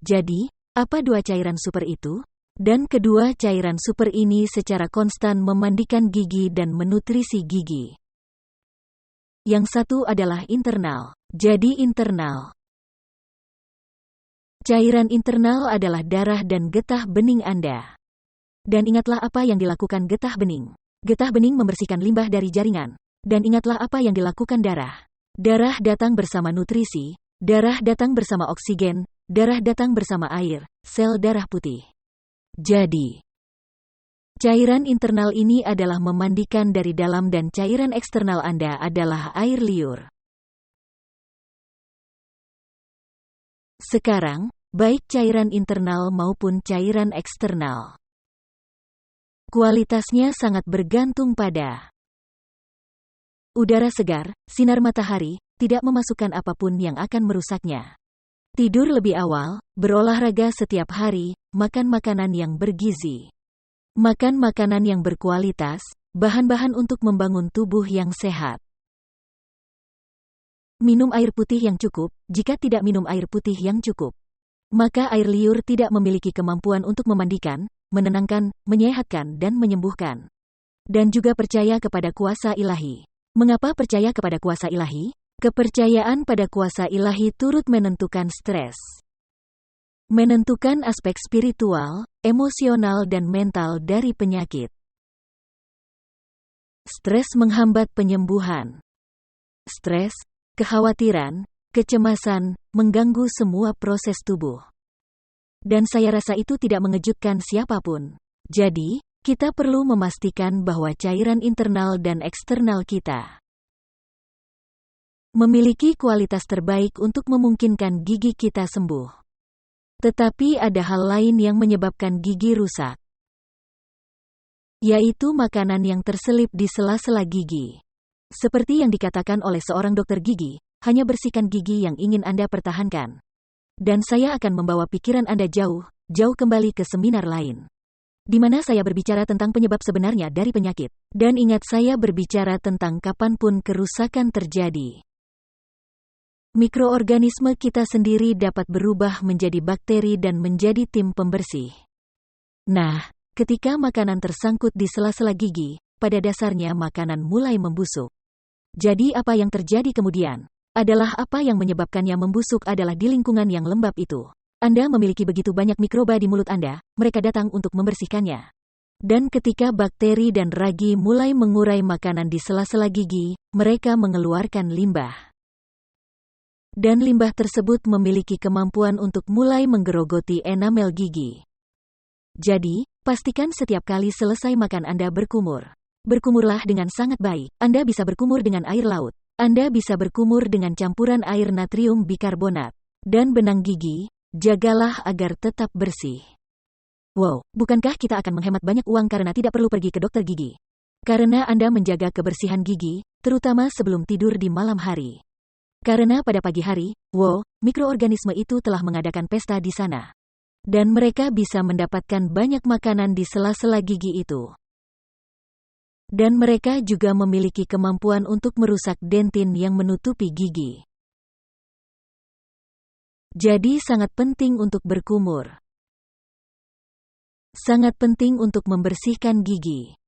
Speaker 1: Jadi, apa 2 cairan super itu? Dan kedua cairan super ini secara konstan memandikan gigi dan menutrisi gigi. Yang satu adalah internal. Jadi internal. Cairan internal adalah darah dan getah bening Anda. Dan ingatlah apa yang dilakukan getah bening. Getah bening membersihkan limbah dari jaringan. Dan ingatlah apa yang dilakukan darah. Darah datang bersama nutrisi, darah datang bersama oksigen, darah datang bersama air, sel darah putih. Jadi, cairan internal ini adalah memandikan dari dalam dan cairan eksternal Anda adalah air liur. Sekarang, baik cairan internal maupun cairan eksternal, kualitasnya sangat bergantung pada udara segar, sinar matahari, tidak memasukkan apapun yang akan merusaknya. Tidur lebih awal, berolahraga setiap hari, makan makanan yang bergizi. Makan makanan yang berkualitas, bahan-bahan untuk membangun tubuh yang sehat. Minum air putih yang cukup, jika tidak minum air putih yang cukup, maka air liur tidak memiliki kemampuan untuk memandikan, menenangkan, menyehatkan dan menyembuhkan. Dan juga percaya kepada kuasa ilahi. Mengapa percaya kepada kuasa ilahi? Kepercayaan pada kuasa ilahi turut menentukan stres. Menentukan aspek spiritual, emosional dan mental dari penyakit. Stres menghambat penyembuhan. Stres, kekhawatiran, kecemasan, mengganggu semua proses tubuh. Dan saya rasa itu tidak mengejutkan siapapun. Jadi, kita perlu memastikan bahwa cairan internal dan eksternal kita memiliki kualitas terbaik untuk memungkinkan gigi kita sembuh. Tetapi ada hal lain yang menyebabkan gigi rusak, yaitu makanan yang terselip di sela-sela gigi. Seperti yang dikatakan oleh seorang dokter gigi, hanya bersihkan gigi yang ingin Anda pertahankan. Dan saya akan membawa pikiran Anda jauh kembali ke seminar lain, di mana saya berbicara tentang penyebab sebenarnya dari penyakit. Dan ingat, saya berbicara tentang kapanpun kerusakan terjadi. Mikroorganisme kita sendiri dapat berubah menjadi bakteri dan menjadi tim pembersih. Nah, ketika makanan tersangkut di sela-sela gigi, pada dasarnya makanan mulai membusuk. Jadi apa yang terjadi kemudian? Adalah apa yang menyebabkannya membusuk adalah di lingkungan yang lembab itu. Anda memiliki begitu banyak mikroba di mulut Anda, mereka datang untuk membersihkannya. Dan ketika bakteri dan ragi mulai mengurai makanan di sela-sela gigi, mereka mengeluarkan limbah. Dan limbah tersebut memiliki kemampuan untuk mulai menggerogoti enamel gigi. Jadi, pastikan setiap kali selesai makan Anda berkumur. Berkumurlah dengan sangat baik. Anda bisa berkumur dengan air laut. Anda bisa berkumur dengan campuran air natrium bikarbonat. Dan benang gigi, jagalah agar tetap bersih. Wow, bukankah kita akan menghemat banyak uang karena tidak perlu pergi ke dokter gigi? Karena Anda menjaga kebersihan gigi, terutama sebelum tidur di malam hari. Karena pada pagi hari, wow, mikroorganisme itu telah mengadakan pesta di sana. Dan mereka bisa mendapatkan banyak makanan di sela-sela gigi itu. Dan mereka juga memiliki kemampuan untuk merusak dentin yang menutupi gigi. Jadi sangat penting untuk berkumur. Sangat penting untuk membersihkan gigi.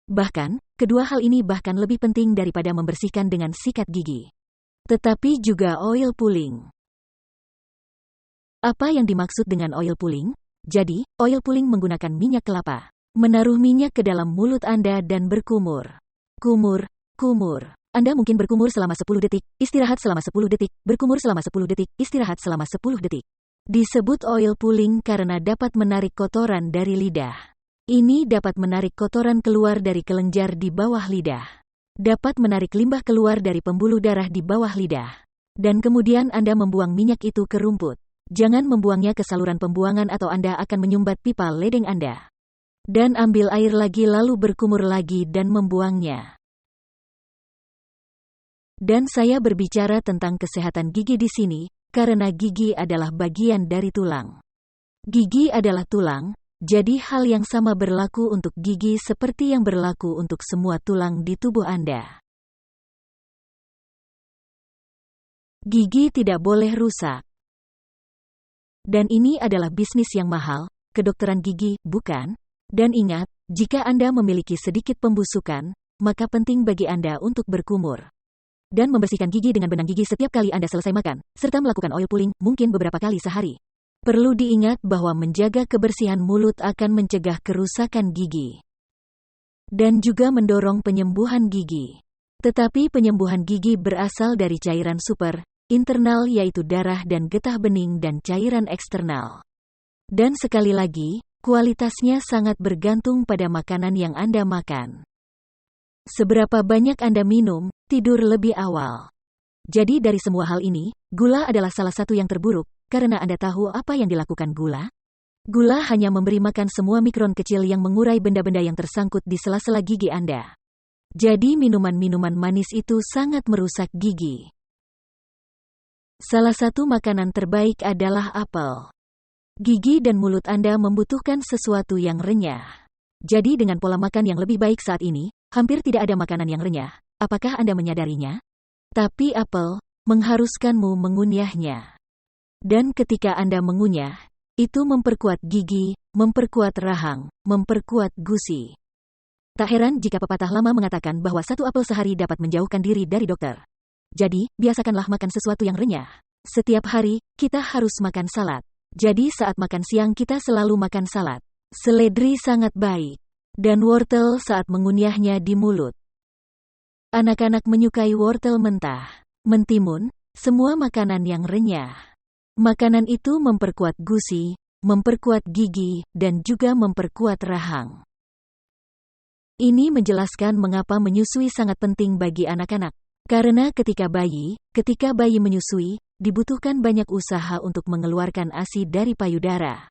Speaker 1: Bahkan, kedua hal ini bahkan lebih penting daripada membersihkan dengan sikat gigi. Tetapi juga oil pulling. Apa yang dimaksud dengan oil pulling? Jadi, oil pulling menggunakan minyak kelapa. Menaruh minyak ke dalam mulut Anda dan berkumur. Kumur, kumur. Anda mungkin berkumur selama 10 detik, istirahat selama 10 detik, berkumur selama 10 detik, istirahat selama 10 detik. Disebut oil pulling karena dapat menarik kotoran dari lidah. Ini dapat menarik kotoran keluar dari kelenjar di bawah lidah. Dapat menarik limbah keluar dari pembuluh darah di bawah lidah. Dan kemudian Anda membuang minyak itu ke rumput. Jangan membuangnya ke saluran pembuangan atau Anda akan menyumbat pipa ledeng Anda. Dan ambil air lagi lalu berkumur lagi dan membuangnya. Dan saya berbicara tentang kesehatan gigi di sini, karena gigi adalah bagian dari tulang. Gigi adalah tulang, jadi hal yang sama berlaku untuk gigi seperti yang berlaku untuk semua tulang di tubuh Anda. Gigi tidak boleh rusak. Dan ini adalah bisnis yang mahal, kedokteran gigi, bukan? Dan ingat, jika Anda memiliki sedikit pembusukan, maka penting bagi Anda untuk berkumur. Dan membersihkan gigi dengan benang gigi setiap kali Anda selesai makan, serta melakukan oil pulling, mungkin beberapa kali sehari. Perlu diingat bahwa menjaga kebersihan mulut akan mencegah kerusakan gigi. Dan juga mendorong penyembuhan gigi. Tetapi penyembuhan gigi berasal dari cairan super, internal yaitu darah dan getah bening dan cairan eksternal. Dan sekali lagi, kualitasnya sangat bergantung pada makanan yang Anda makan. Seberapa banyak Anda minum, tidur lebih awal. Jadi dari semua hal ini, gula adalah salah satu yang terburuk, karena Anda tahu apa yang dilakukan gula? Gula hanya memberi makan semua mikron kecil yang mengurai benda-benda yang tersangkut di sela-sela gigi Anda. Jadi minuman-minuman manis itu sangat merusak gigi. Salah satu makanan terbaik adalah apel. Gigi dan mulut Anda membutuhkan sesuatu yang renyah. Jadi dengan pola makan yang lebih baik saat ini, hampir tidak ada makanan yang renyah. Apakah Anda menyadarinya? Tapi apel mengharuskanmu mengunyahnya. Dan ketika Anda mengunyah, itu memperkuat gigi, memperkuat rahang, memperkuat gusi. Tak heran jika pepatah lama mengatakan bahwa satu apel sehari dapat menjauhkan diri dari dokter. Jadi, biasakanlah makan sesuatu yang renyah. Setiap hari, kita harus makan salad. Jadi saat makan siang kita selalu makan salad. Seledri sangat baik. Dan wortel saat mengunyahnya di mulut. Anak-anak menyukai wortel mentah. Mentimun, semua makanan yang renyah. Makanan itu memperkuat gusi, memperkuat gigi, dan juga memperkuat rahang. Ini menjelaskan mengapa menyusui sangat penting bagi anak-anak. Karena ketika bayi menyusui, dibutuhkan banyak usaha untuk mengeluarkan ASI dari payudara.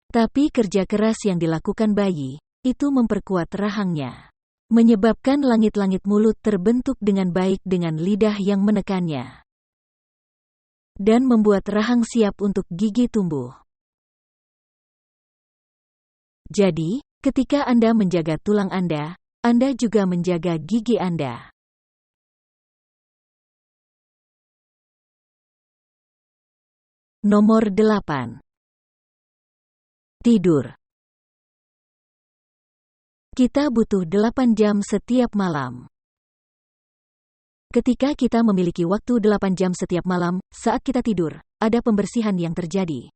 Speaker 1: Tapi kerja keras yang dilakukan bayi, itu memperkuat rahangnya. Menyebabkan langit-langit mulut terbentuk dengan baik dengan lidah yang menekannya. Dan membuat rahang siap untuk gigi tumbuh. Jadi, ketika Anda menjaga tulang Anda juga menjaga gigi Anda. Nomor 8. Tidur. Kita butuh 8 jam setiap malam. Ketika kita memiliki waktu 8 jam setiap malam, saat kita tidur, ada pembersihan yang terjadi.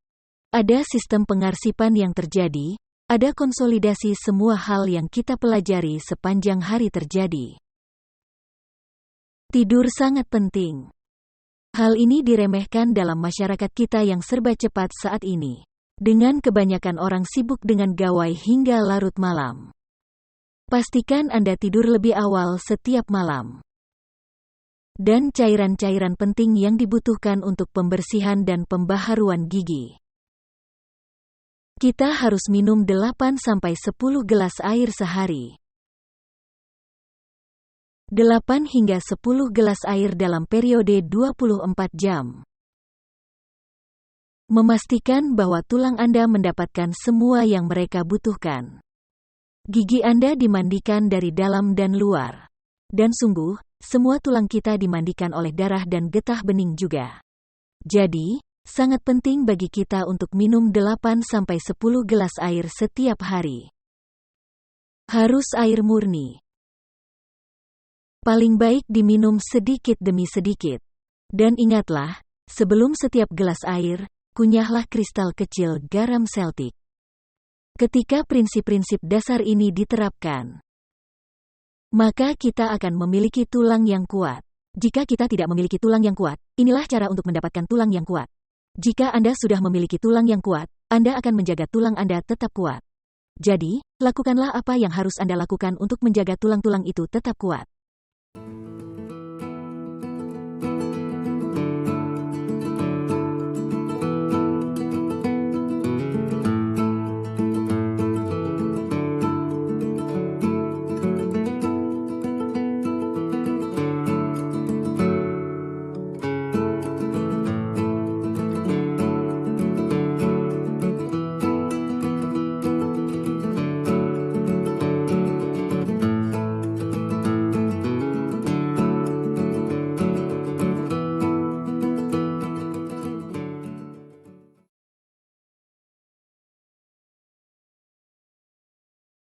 Speaker 1: Ada sistem pengarsipan yang terjadi, ada konsolidasi semua hal yang kita pelajari sepanjang hari terjadi. Tidur sangat penting. Hal ini diremehkan dalam masyarakat kita yang serba cepat saat ini. Dengan kebanyakan orang sibuk dengan gawai hingga larut malam. Pastikan Anda tidur lebih awal setiap malam. Dan cairan-cairan penting yang dibutuhkan untuk pembersihan dan pembaharuan gigi. Kita harus minum 8-10 gelas air sehari. 8 hingga 10 gelas air dalam periode 24 jam. Memastikan bahwa tulang Anda mendapatkan semua yang mereka butuhkan. Gigi Anda dimandikan dari dalam dan luar. Dan sungguh, semua tulang kita dimandikan oleh darah dan getah bening juga. Jadi, sangat penting bagi kita untuk minum 8-10 gelas air setiap hari. Harus air murni. Paling baik diminum sedikit demi sedikit. Dan ingatlah, sebelum setiap gelas air, kunyahlah kristal kecil garam Celtic. Ketika prinsip-prinsip dasar ini diterapkan, maka kita akan memiliki tulang yang kuat. Jika kita tidak memiliki tulang yang kuat, inilah cara untuk mendapatkan tulang yang kuat. Jika Anda sudah memiliki tulang yang kuat, Anda akan menjaga tulang Anda tetap kuat. Jadi, lakukanlah apa yang harus Anda lakukan untuk menjaga tulang-tulang itu tetap kuat.